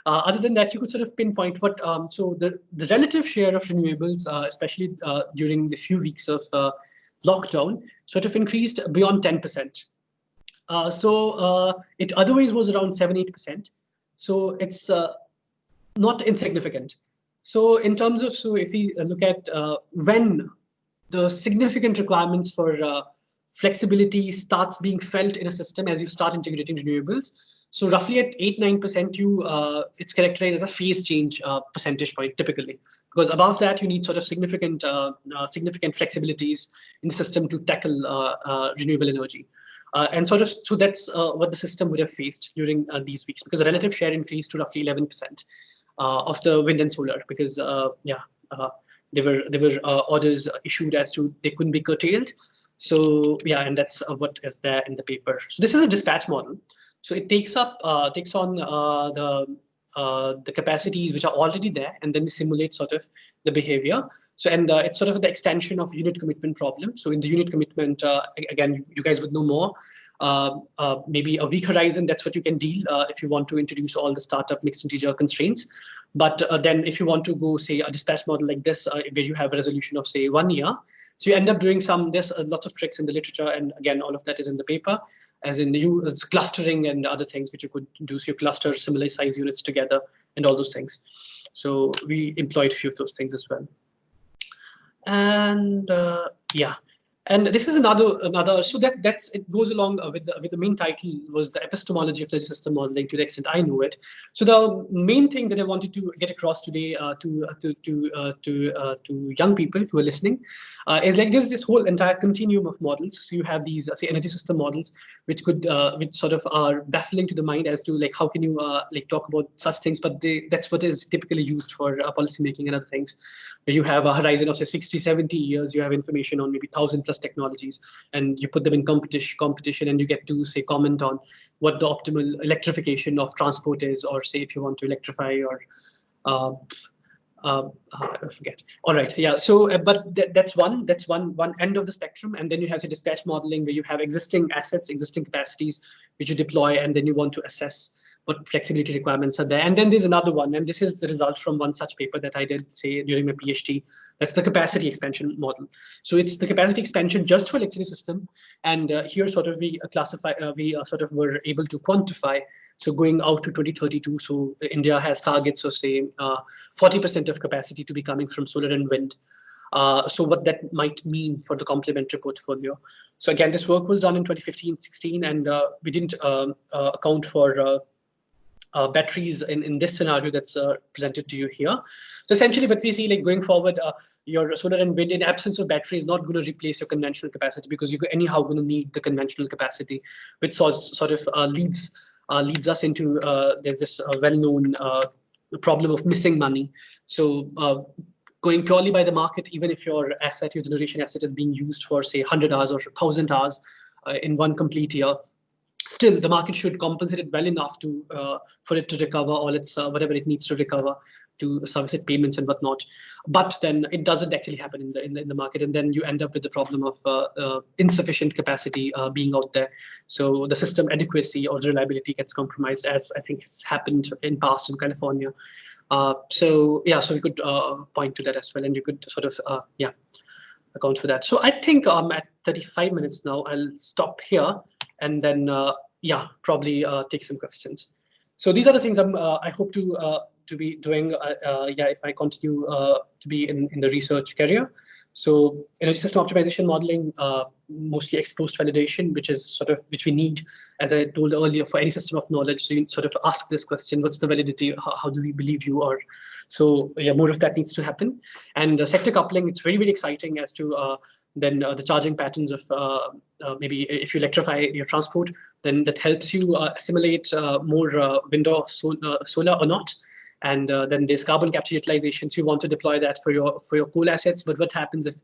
other than that, you could sort of pinpoint what, so the relative share of renewables, especially during the few weeks of lockdown, sort of increased beyond 10%. So it otherwise was around 7-8%. So it's not insignificant. So in terms of, so if we look at when the significant requirements for flexibility starts being felt in a system as you start integrating renewables. So roughly at 8-9%, it's characterized as a phase change percentage point typically, because above that you need sort of significant flexibilities in the system to tackle renewable energy. And sort of, so that's what the system would have faced during these weeks, because the relative share increased to roughly 11% of the wind and solar, because there were orders issued as to they couldn't be curtailed. So yeah, and that's what is there in the paper. So this is a dispatch model. So it takes on the capacities which are already there, and then simulate sort of the behavior. So and it's sort of the extension of unit commitment problem. So in the unit commitment, again, you guys would know more. Maybe a weak horizon, that's what you can deal if you want to introduce all the startup mixed integer constraints. But then if you want to go, say, a dispatch model like this, where you have a resolution of, say, 1 year, so you end up doing there's lots of tricks in the literature, and again, all of that is in the paper, as in it's clustering and other things which you could do. So you cluster similar size units together and all those things. So we employed a few of those things as well. And yeah. And this is another. So it goes along with the main title was the epistemology of energy system modeling, to the extent I know it. So the main thing that I wanted to get across today to young people who are listening is like there's this whole entire continuum of models. So you have these say energy system models, which sort of are baffling to the mind as to like how can you like talk about such things, but that's what is typically used for policy making and other things. Where you have a horizon of say 60, 70 years, you have information on maybe 1,000 plus technologies, and you put them in competition, and you get to say comment on what the optimal electrification of transport is, or say if you want to electrify your I forget. All right, yeah. So, but that's one end of the spectrum, and then you have the dispatch modeling where you have existing assets, existing capacities, which you deploy, and then you want to assess what flexibility requirements are there. And then there's another one, and this is the result from one such paper that I did, say, during my PhD. That's the capacity expansion model. So it's the capacity expansion just for electricity system. And here sort of we sort of were able to quantify. So going out to 2032, so India has targets of say 40% of capacity to be coming from solar and wind. So what that might mean for the complementary portfolio. So again, this work was done in 2015-16, and we didn't account for batteries in this scenario that's presented to you here. So essentially what we see like going forward, your solar and wind in absence of battery is not going to replace your conventional capacity, because you're anyhow going to need the conventional capacity, which sort of leads us into there's this well-known problem of missing money. So going purely by the market, even if your generation asset is being used for say 100 hours or 1,000 hours in one complete year, still the market should compensate it well enough to for it to recover all its whatever it needs to recover to service it payments and whatnot. But then it doesn't actually happen in the market, and then you end up with the problem of insufficient capacity being out there. So the system adequacy or the reliability gets compromised, as I think has happened in past in California. So yeah, so we could point to that as well, and you could sort of account for that. So I think I'm at 35 minutes now. I'll stop here, and then probably take some questions. So these are the things I hope to be doing. If I continue to be in the research career. So energy system optimization modeling, mostly ex post validation, which we need, as I told earlier, for any system of knowledge. So you sort of ask this question: what's the validity? How do we believe you are? So yeah, more of that needs to happen. And sector coupling, it's very, very exciting as to then the charging patterns of maybe if you electrify your transport, then that helps you assimilate more wind or solar or not. And then there's carbon capture utilization. So you want to deploy that for your coal assets. But what happens if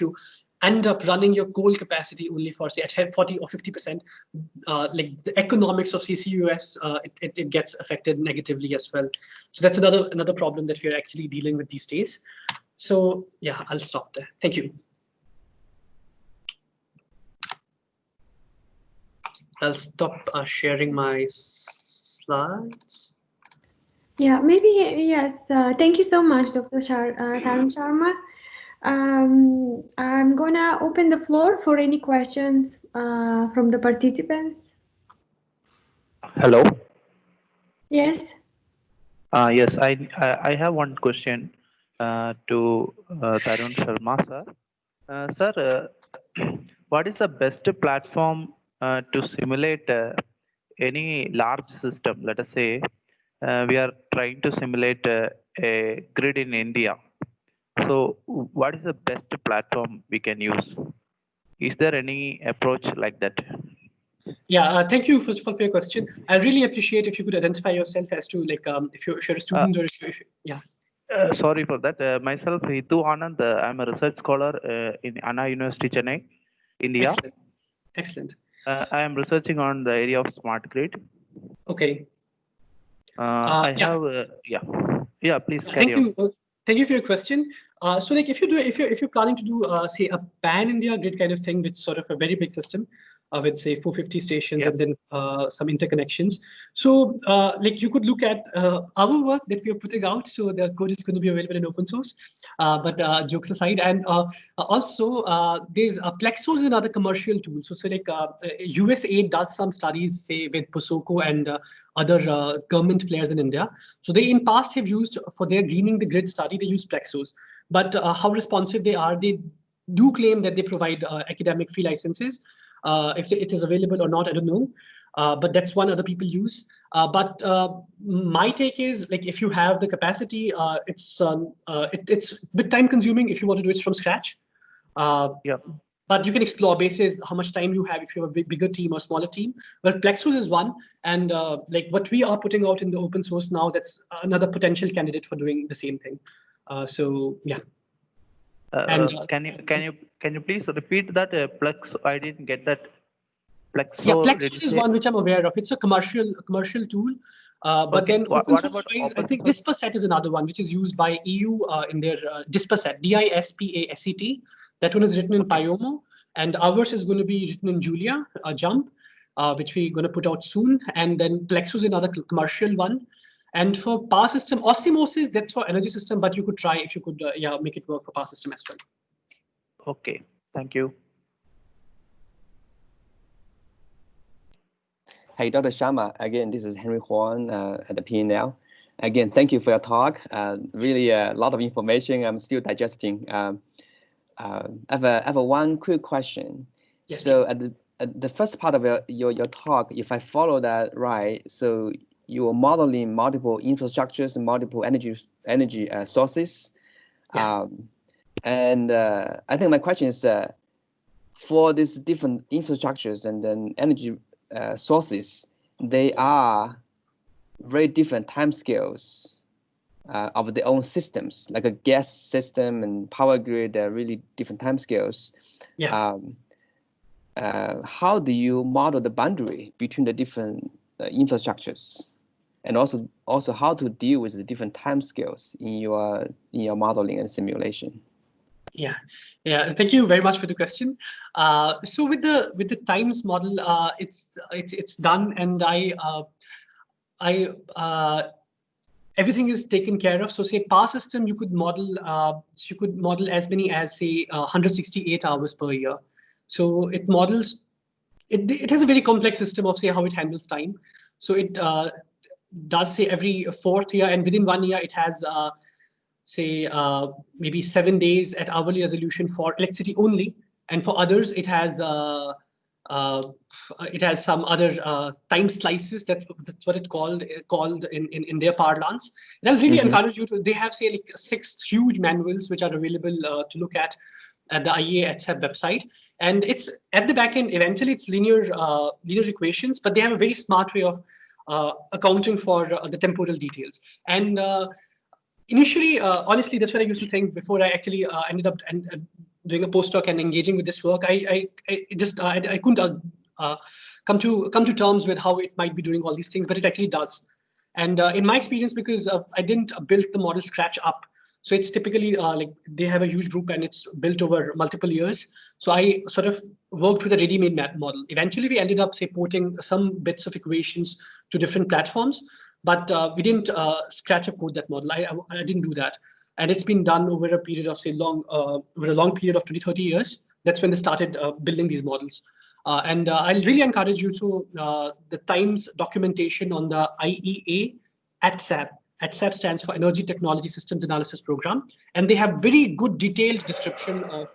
you end up running your coal capacity only for say at 40 or 50%, like the economics of CCUS, it gets affected negatively as well. So that's another problem that we're actually dealing with these days. So yeah, I'll stop there. Thank you. I'll stop sharing my slides. Yeah, maybe, yes. Thank you so much, Dr. Tarun Sharma. I'm gonna open the floor for any questions from the participants. Hello. Yes. Yes, I have one question to Tarun Sharma, sir. Sir, what is the best platform to simulate any large system? Let us say we are trying to simulate a grid in India. So what is the best platform we can use? Is there any approach like that? Yeah, thank you first of all for your question. I really appreciate if you could identify yourself as to like if you're a student or if you, yeah. Sorry for that. Myself, Hitu Anand. I'm a research scholar in Anna University, Chennai, India. Excellent. Excellent. I am researching on the area of smart grid. Okay. I have, yeah. Please carry Thank on. you. Thank you for your question. So, like, if you're planning to do, say, a pan-India grid kind of thing with sort of a very big system, with say 450 stations and then some interconnections. So, like, you could look at our work that we are putting out. So the code is going to be available in open source. But jokes aside, and also there's Plexos is another commercial tool. So like USA does some studies, say with POSOCO and other government players in India. So they in past have used for their greening the grid study, they use Plexos. But how responsive they are, they do claim that they provide academic free licenses. If it is available or not, I don't know. But that's one other people use. But my take is, like, if you have the capacity, it's a bit time consuming if you want to do it from scratch. But you can explore basis how much time you have if you have a bigger team or smaller team. Well, Plexos is one, and like what we are putting out in the open source now, that's another potential candidate for doing the same thing. So yeah. Can you please repeat that Plex? I didn't get that. Plexo. Yeah, Plexos is one which I'm aware of. It's a commercial tool. But then open source wise, I think Dispaset is another one which is used by EU in their Dispaset, DISPASET. That one is written in Pyomo, and ours is going to be written in Julia, Jump, which we're going to put out soon. And then Plexos is another commercial one. And for power system, osmosis, that's for energy system, but you could try if you could make it work for power system as well. Okay, thank you. Hey, Dr. Sharma, again, this is Henry Huang at the PNL. Again, thank you for your talk. Really a lot of information I'm still digesting. I have one quick question. Yes, so at the first part of your talk, if I follow that right, so you are modeling multiple infrastructures and multiple energy sources. Yeah. And I think my question is, for these different infrastructures and then energy sources, they are very different timescales of their own systems, like a gas system and power grid. They're really different timescales. Yeah. How do you model the boundary between the different infrastructures, and also how to deal with the different timescales in your modeling and simulation? Yeah. Thank you very much for the question. So with the times model, it's done, and everything is taken care of. So say power system, you could model as many as say 168 hours per year. So it models. It has a very complex system of say how it handles time. So it does say every 4th year, and within 1 year it has. Say maybe 7 days at hourly resolution for electricity only, and for others it has some other time slices. That's what it called in their parlance. And I'll really encourage you to. They have say like 6 huge manuals which are available to look at the IEEE ETSAP website, and it's at the back end. Eventually, it's linear equations, but they have a very smart way of accounting for the temporal details. And initially, honestly, that's what I used to think before I actually ended up doing a postdoc and engaging with this work. I couldn't come to terms with how it might be doing all these things, but it actually does. And in my experience, because I didn't build the model scratch up, so it's typically like they have a huge group and it's built over multiple years. So I sort of worked with a ready-made model. Eventually, we ended up say porting some bits of equations to different platforms. But we didn't scratch up code that model. I didn't do that. And it's been done over a period of, say, over a long period of 20, 30 years. That's when they started building these models. And I'll really encourage you to the Times documentation on the IEEE ETSAP. ETSAP stands for Energy Technology Systems Analysis Program. And they have very good detailed description of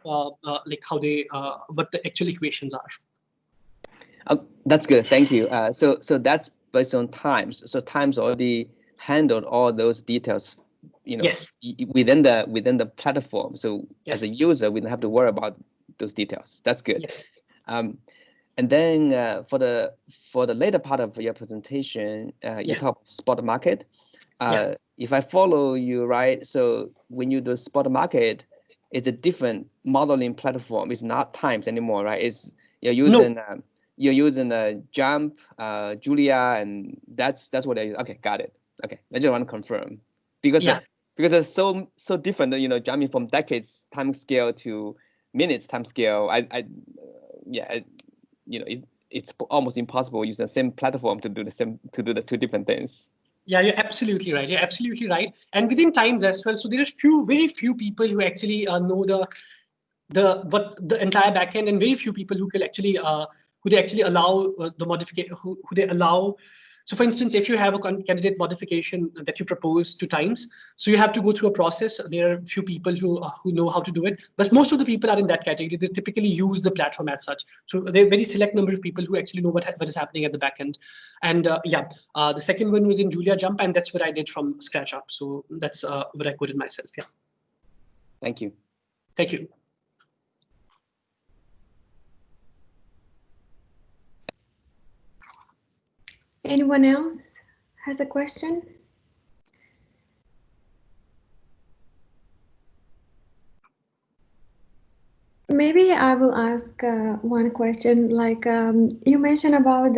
like how they, what the actual equations are. That's good. Thank you. So that's based on Times. So Times already handled all those details, yes, within the platform. So yes, as a user, we don't have to worry about those details. That's good. Yes. And then for the later part of your presentation, you talk spot market. if I follow you right, so when you do spot market, it's a different modeling platform. It's not Times anymore, right? It's you're using Jump, Julia, and that's what I use. Okay, got it. Okay, I just want to confirm because it's so different. You know, jumping from decades time scale to minutes time scale. It's almost impossible using the same platform to do the two different things. Yeah, you're absolutely right. You're absolutely right. And within Times as well. So there are very few people who actually know the entire backend, and very few people who can actually who they actually allow the modification, who they allow. So for instance, if you have a candidate modification that you propose to Times, so you have to go through a process. There are a few people who know how to do it, but most of the people are in that category. They typically use the platform as such. So there are very select number of people who actually know what is happening at the back end. And the second one was in Julia Jump, and that's what I did from scratch up. So that's what I coded myself. Yeah. Thank you. Thank you. Anyone else has a question? Maybe I will ask one question. Like you mentioned about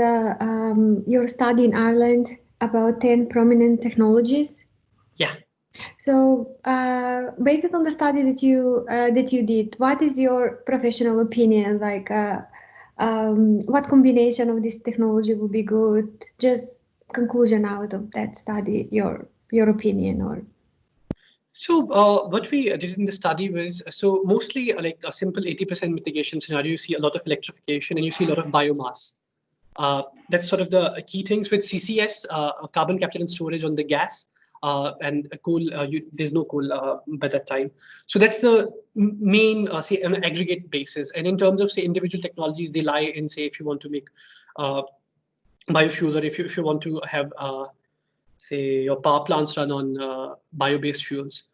your study in Ireland about 10 prominent technologies. Yeah. So based on the study that you did, what is your professional opinion? Like what combination of this technology would be good? Just conclusion out of that study, your opinion or. So what we did in the study was, so mostly like a simple 80% mitigation scenario, you see a lot of electrification and you see a lot of biomass. That's sort of the key things with CCS, carbon capture and storage on the gas, and coal, there's no coal by that time. So that's the main, say, an aggregate basis. And in terms of, say, individual technologies, they lie in, say, if you want to make biofuels, or if you want to have, say, your power plants run on bio-based fuels.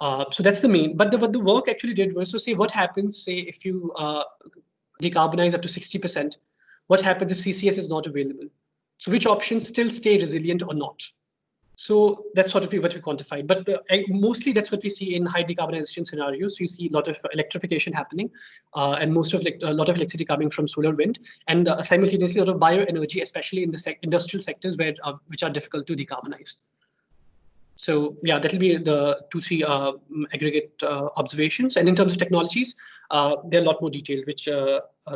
So that's the main. But what the work actually did was to say what happens, say, if you decarbonize up to 60%, what happens if CCS is not available? So which options still stay resilient or not? So that's sort of what we quantified. But mostly that's what we see in high decarbonization scenarios. So you see a lot of electrification happening, and a lot of electricity coming from solar, wind, and simultaneously a lot of bioenergy, especially in the industrial sectors which are difficult to decarbonize. So yeah, that'll be the 2-3 aggregate observations. And in terms of technologies, they're a lot more detailed, which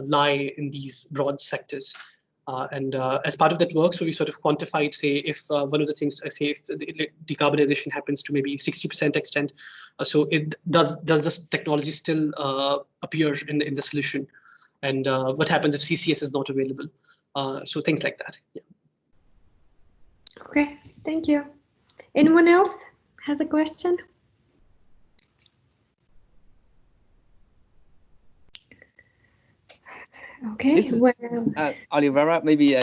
lie in these broad sectors. And as part of that work, so we sort of quantified, say, if one of the things, say, if the decarbonization happens to maybe 60% extent, so does this technology still appear in the solution? And what happens if CCS is not available? So things like that. Yeah. Okay, thank you. Anyone else has a question? Okay, Olivera, maybe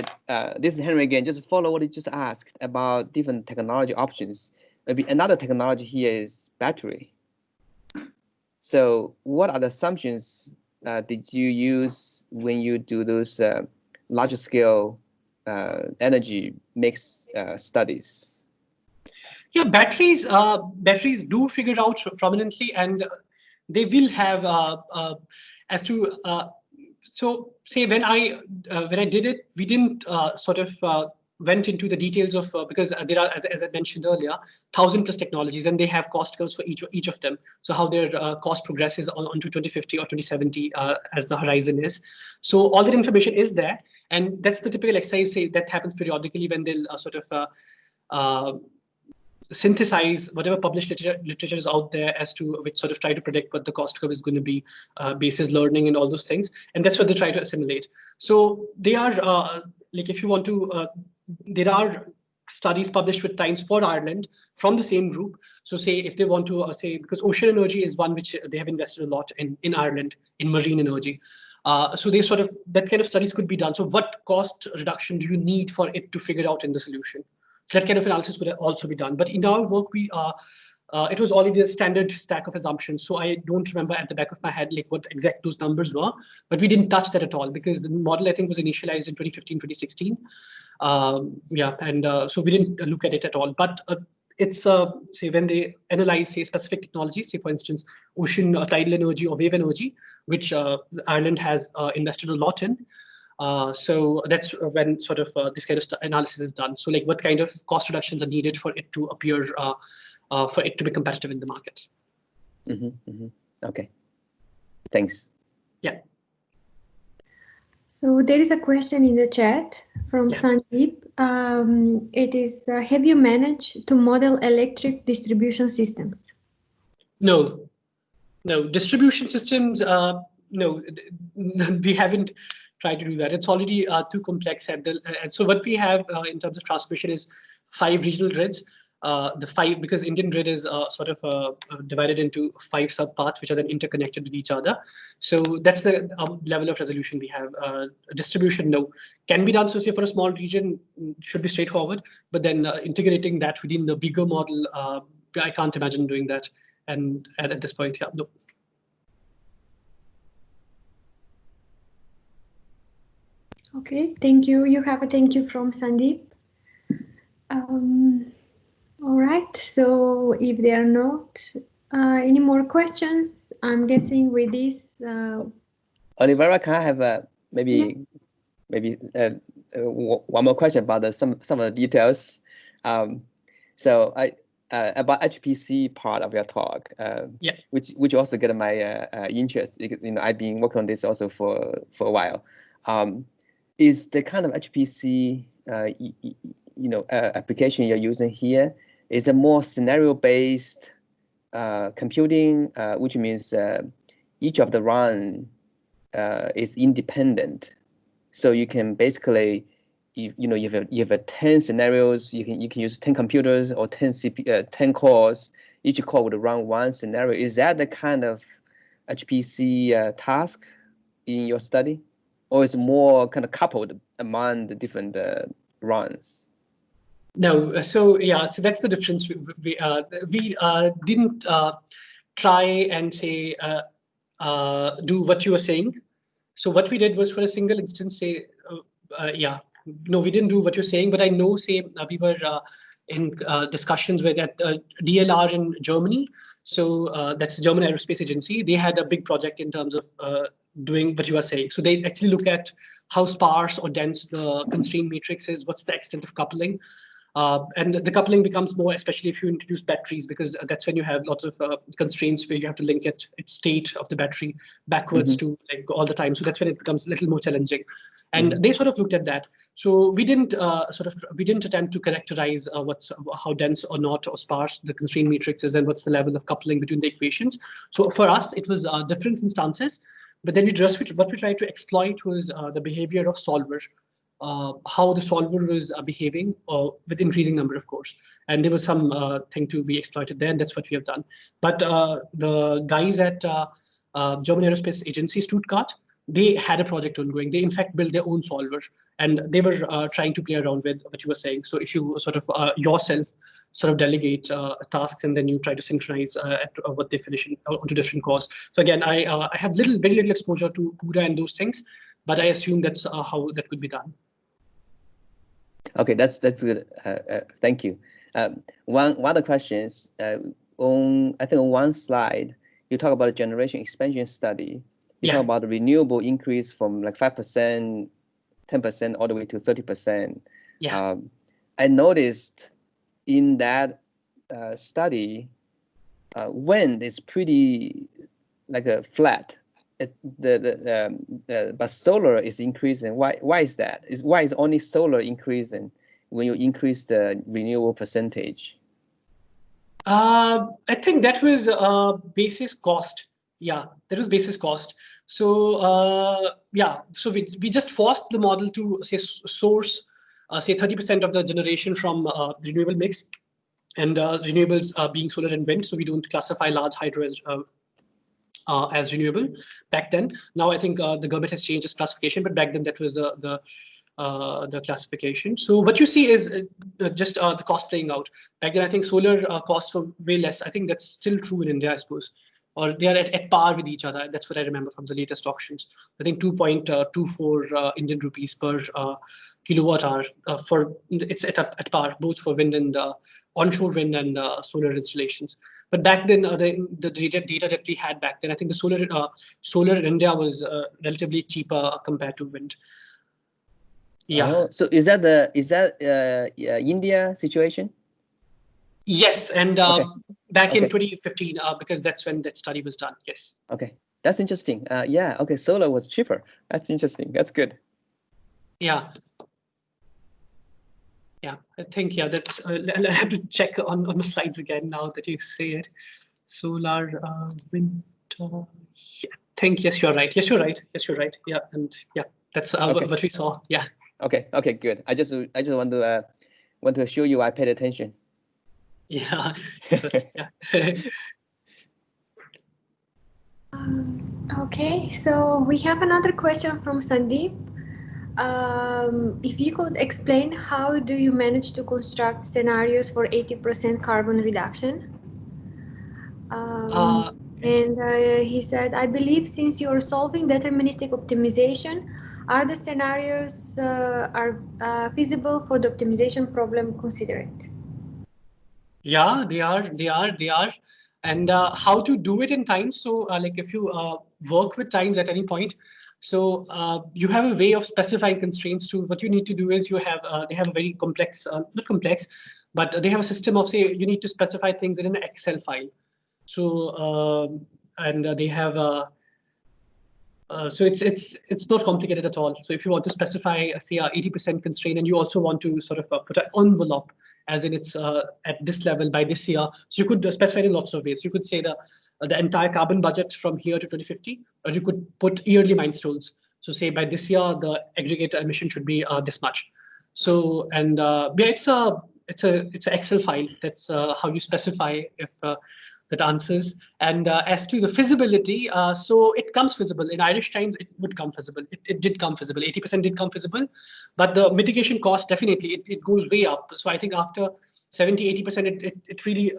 this is Henry again. Just follow what you just asked about different technology options. Maybe another technology here is battery. So what are the assumptions did you use when you do those larger scale energy mix studies? Yeah, batteries do figure out prominently, and they will have as to. So say when I did it, we didn't sort of went into the details of because there are, as I mentioned earlier, 1,000+ technologies, and they have cost curves for each of them. So how their cost progresses onto 2050 or 2070 as the horizon is. So all that information is there, and that's the typical exercise, say, that happens periodically when they'll sort of synthesize whatever published literature is out there as to which sort of try to predict what the cost curve is going to be, basis learning and all those things, and that's what they try to assimilate. So they are like, if you want to, there are studies published with Times for Ireland from the same group. So say if they want to say, because ocean energy is one which they have invested a lot in Ireland, in marine energy. So they sort of, that kind of studies could be done. So what cost reduction do you need for it to figure out in the solution? So that kind of analysis would also be done. But in our work, it was already a standard stack of assumptions. So I don't remember at the back of my head like what exact those numbers were, but we didn't touch that at all because the model, I think, was initialized in 2015, 2016. Yeah, and so we didn't look at it at all. But it's say when they analyze say specific technologies, say for instance ocean tidal energy or wave energy, which Ireland has invested a lot in. So that's when sort of this kind of analysis is done. So like what kind of cost reductions are needed for it to appear, for it to be competitive in the market. Okay, thanks. Yeah. So there is a question in the chat from Sandeep. It is, have you managed to model electric distribution systems? No, distribution systems, no, we haven't tried to do that. It's already too complex. And so what we have in terms of transmission is 5 regional grids. The 5, because Indian grid is sort of divided into 5 subparts, which are then interconnected with each other. So that's the level of resolution we have. Distribution, no, can be done. So say for a small region, should be straightforward. But then integrating that within the bigger model, I can't imagine doing that. And at this point, yeah, no. Okay, thank you. You have a thank you from Sandeep. All right, so if there are not any more questions, I'm guessing with this. Olivera, can I have maybe one more question about some of the details? So about HPC part of your talk, which also get my interest. I've been working on this also for a while. Is the kind of HPC application you're using here is a more scenario-based computing, which means each of the run is independent. So you can basically, you have 10 scenarios. You can use 10 computers or 10 cores. Each core would run one scenario. Is that the kind of HPC task in your study, or is it more kind of coupled among the different runs? No, so yeah, so that's the difference. We didn't try and say do what you were saying. So what we did was for a single instance say, no, we didn't do what you're saying, but I know say we were in discussions with at DLR in Germany. So that's the German Aerospace Agency. They had a big project in terms of doing what you are saying. So they actually look at how sparse or dense the constraint matrix is, what's the extent of coupling. And the coupling becomes more, especially if you introduce batteries, because that's when you have lots of constraints where you have to link its state of the battery backwards to like all the time. So that's when it becomes a little more challenging. And they sort of looked at that. So we didn't attempt to characterize how dense or not or sparse the constraint matrix is and what's the level of coupling between the equations. So for us, it was different instances. But then what we tried to exploit was the behavior of solver. How the solver was behaving with increasing number of cores. And there was some thing to be exploited there, and that's what we have done. But the guys at German Aerospace Agency, Stuttgart, they had a project ongoing. They, in fact, built their own solver, and they were trying to play around with what you were saying. So if you sort of yourself sort of delegate tasks, and then you try to synchronize what they finish onto different cores. So again, I have very little exposure to CUDA and those things, but I assume that's how that could be done. Okay, that's good. Thank you. One other questions. I think on one slide you talk about a generation expansion study. You talk about the renewable increase from like 5%, 10%, all the way to 30%. Yeah. I noticed in that study, wind is pretty like a flat. But solar is increasing. Why is that? Why is only solar increasing when you increase the renewable percentage? I think that was basis cost. Yeah, that was basis cost. So so we just forced the model to say source say 30% of the generation from the renewable mix, and renewables being solar and wind. So we don't classify large hydro as renewable back then. Now I think the government has changed its classification, but back then that was the classification. So what you see is just the cost playing out. Back then I think solar costs were way less. I think that's still true in India, I suppose, or they are at par with each other. That's what I remember from the latest auctions. I think 2.24 Indian rupees per kilowatt hour for it's at par both for wind and onshore wind and solar installations. But back then, the data that we had back then, I think the solar in India was relatively cheaper compared to wind. Yeah. Oh, so is that India situation? Yes, and Okay. back in 2015, because that's when that study was done. Yes. Okay, that's interesting. Yeah. Okay, solar was cheaper. That's interesting. That's good. Yeah. Yeah, I think, yeah, that's, I have to check on the slides again now that you say it. Solar, wind, yeah, I think, yes, you're right. Yes, you're right. Yes, you're right. Yeah, and yeah, that's what we saw. Yeah. Okay, good. I just want to show you I paid attention. Yeah. Yeah. Okay, so we have another question from Sandeep. If you could explain how do you manage to construct scenarios for 80% carbon reduction? And he said, I believe since you are solving deterministic optimization, are the scenarios feasible for the optimization problem considered? Yeah, they are. And how to do it in time. So like if you work with times at any point, so you have a way of specifying constraints to what you need to do is you have, they have a very complex, not complex, but they have a system of, say, you need to specify things in an Excel file. So, and they have, so it's not complicated at all. So if you want to specify, say, a 80% constraint, and you also want to sort of put an envelope, as in it's at this level by this year, so you could specify it in lots of ways. You could say the entire carbon budget from here to 2050, or you could put yearly milestones. So say by this year, the aggregate emission should be this much. So, and yeah, it's an Excel file. That's how you specify if that answers. And as to the feasibility, so it comes feasible. In Irish times, it would come feasible. It did come feasible. 80% did come feasible, but the mitigation cost definitely it goes way up. So I think after 70, 80%, it really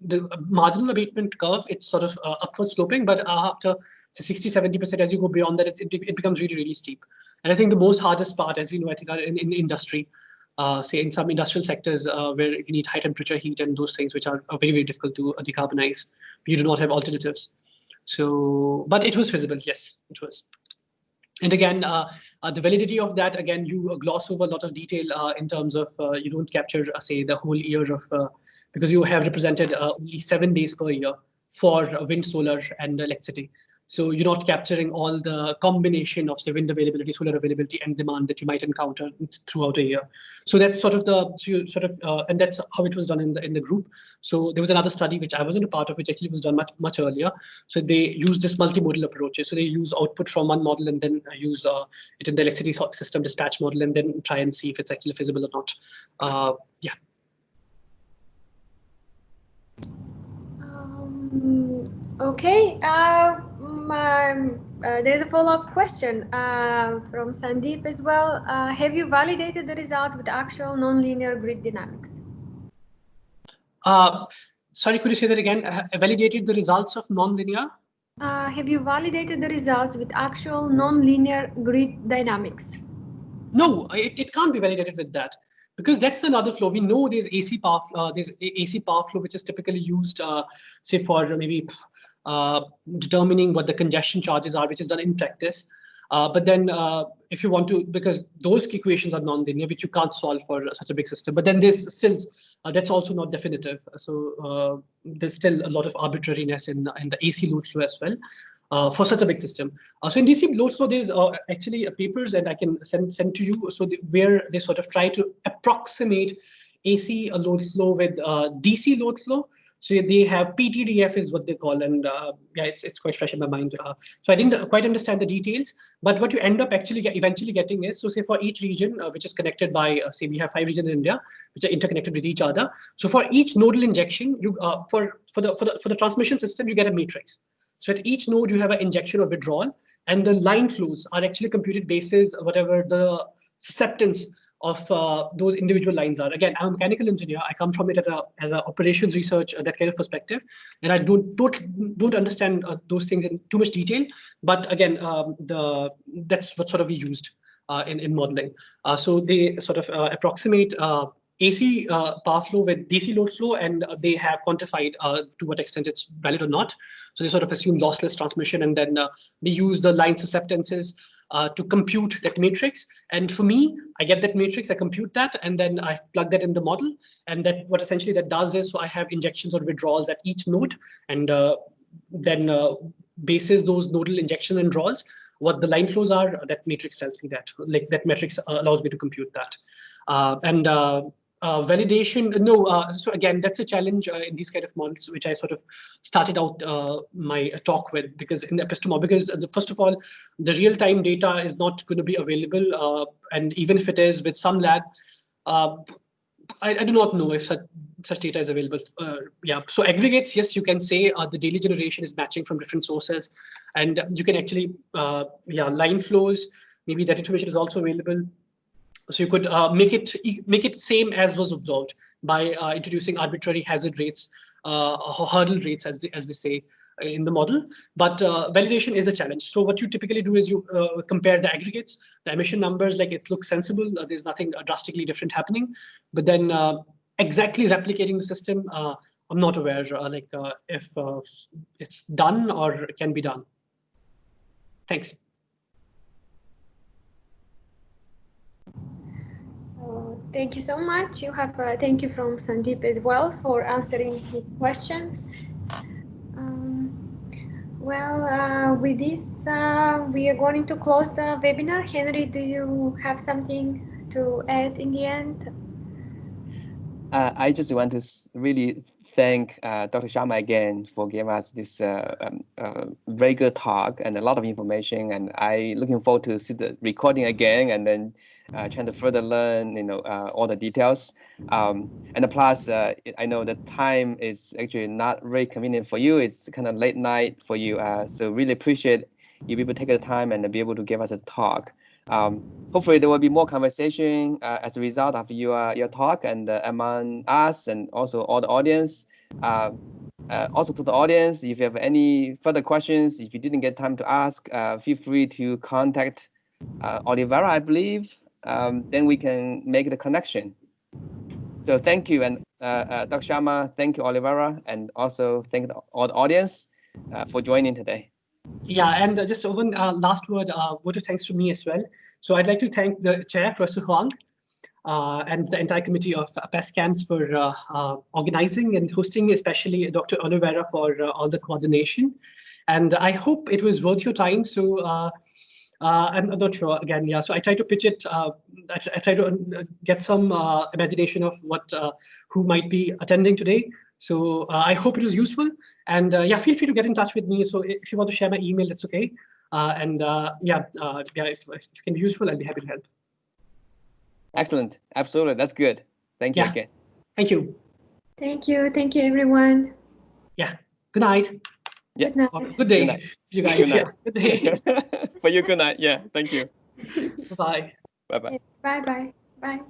the marginal abatement curve, it's sort of upward sloping, but after 60, 70%, as you go beyond that, it becomes really, really steep. And I think the most hardest part, as we know, I think in industry, say in some industrial sectors where you need high temperature heat and those things, which are very, very difficult to decarbonize. You do not have alternatives. So, but it was feasible. Yes, it was. And again, the validity of that, again, you gloss over a lot of detail in terms of you don't capture, say, the whole year of, because you have represented only 7 days per year for wind, solar, and electricity. So you're not capturing all the combination of, say, wind availability, solar availability, and demand that you might encounter throughout a year. So that's sort of and that's how it was done in the group. So there was another study which I wasn't a part of, which actually was done much earlier. So they use this multimodal approaches. So they use output from one model and then use it in the electricity system dispatch model, and then try and see if it's actually feasible or not. Yeah. Okay. There's a follow-up question from Sandeep as well. Have you validated the results with actual nonlinear grid dynamics? Sorry, could you say that again? Validated the results of nonlinear? Have you validated the results with actual nonlinear grid dynamics? No, it can't be validated with that, because that's another flow. We know there's AC power flow, which is typically used, say, for maybe determining what the congestion charges are, which is done in practice. But then if you want to, because those equations are non-linear, which you can't solve for such a big system. But then there's still, that's also not definitive. So there's still a lot of arbitrariness in the AC load flow as well. For such a big system. So in DC load flow, there's actually papers that I can send to you. So where they sort of try to approximate AC load flow with DC load flow. So they have PTDF is what they call, and yeah, it's quite fresh in my mind. So I didn't quite understand the details, but what you end up actually eventually getting is, so say for each region which is connected by, say we have 5 regions in India, which are interconnected with each other. So for each nodal injection, you for the transmission system, you get a matrix. So at each node, you have an injection or withdrawal, and the line flows are actually computed basis whatever the susceptance of those individual lines are. Again, I'm a mechanical engineer. I come from it as a operations research, that kind of perspective, and I don't understand those things in too much detail. But again, that's what sort of we used in modeling. So they sort of approximate AC power flow with DC load flow, and they have quantified to what extent it's valid or not. So they sort of assume lossless transmission, and then they use the line susceptances to compute that matrix. And for me, I get that matrix, I compute that, and then I plug that in the model. And that what essentially that does is, so I have injections or withdrawals at each node, and then bases those nodal injection and withdrawals, what the line flows are, that matrix tells me that. Like that matrix allows me to compute that. Validation, no. So again, that's a challenge in these kind of models, which I sort of started out my talk with, because in epistemology, because first of all, the real-time data is not going to be available, and even if it is with some lag, I do not know if such data is available. Yeah, so aggregates, yes, you can say the daily generation is matching from different sources, and you can actually, line flows, maybe that information is also available. So you could make it same as was observed by introducing arbitrary hazard rates, or hurdle rates, as they say in the model. But validation is a challenge. So what you typically do is you compare the aggregates, the emission numbers, like it looks sensible. There's nothing drastically different happening. But then exactly replicating the system, I'm not aware if it's done or can be done. Thanks. Thank you so much. You have thank you from Sandeep as well for answering his questions. With this, we are going to close the webinar. Henry, do you have something to add in the end? I just want to really thank Dr. Sharma again for giving us this very good talk and a lot of information. And I looking forward to see the recording again, and then trying to further learn, all the details. And plus, I know the time is actually not very convenient for you. It's kind of late night for you. So really appreciate you people take the time and be able to give us a talk. Hopefully there will be more conversation as a result of your talk, and among us and also all the audience. Also to the audience, if you have any further questions, if you didn't get time to ask, feel free to contact Olivera, I believe. Then we can make the connection. So thank you, and Dr. Sharma, thank you, Olivera, and also thank all the audience for joining today. Yeah, and just one last word of thanks to me as well. So I'd like to thank the chair, Professor Huang, and the entire committee of PES-CAMS for organizing and hosting, especially Dr. Olivera for all the coordination. And I hope it was worth your time. So I'm not sure again. Yeah, so I try to pitch it. I try to get some imagination of who might be attending today. So I hope it was useful. And yeah, feel free to get in touch with me. So if you want to share my email, that's okay. If it can be useful, I'll be happy to help. Excellent. Absolutely. That's good. Thank you again. Thank you. Thank you. Thank you, everyone. Yeah. Good night. Yeah. Good night. Good day, Good night. you guys. Good night. Yeah. Good day. For you, good night. Yeah. Thank you. Bye-bye. Bye-bye. Bye-bye. Bye.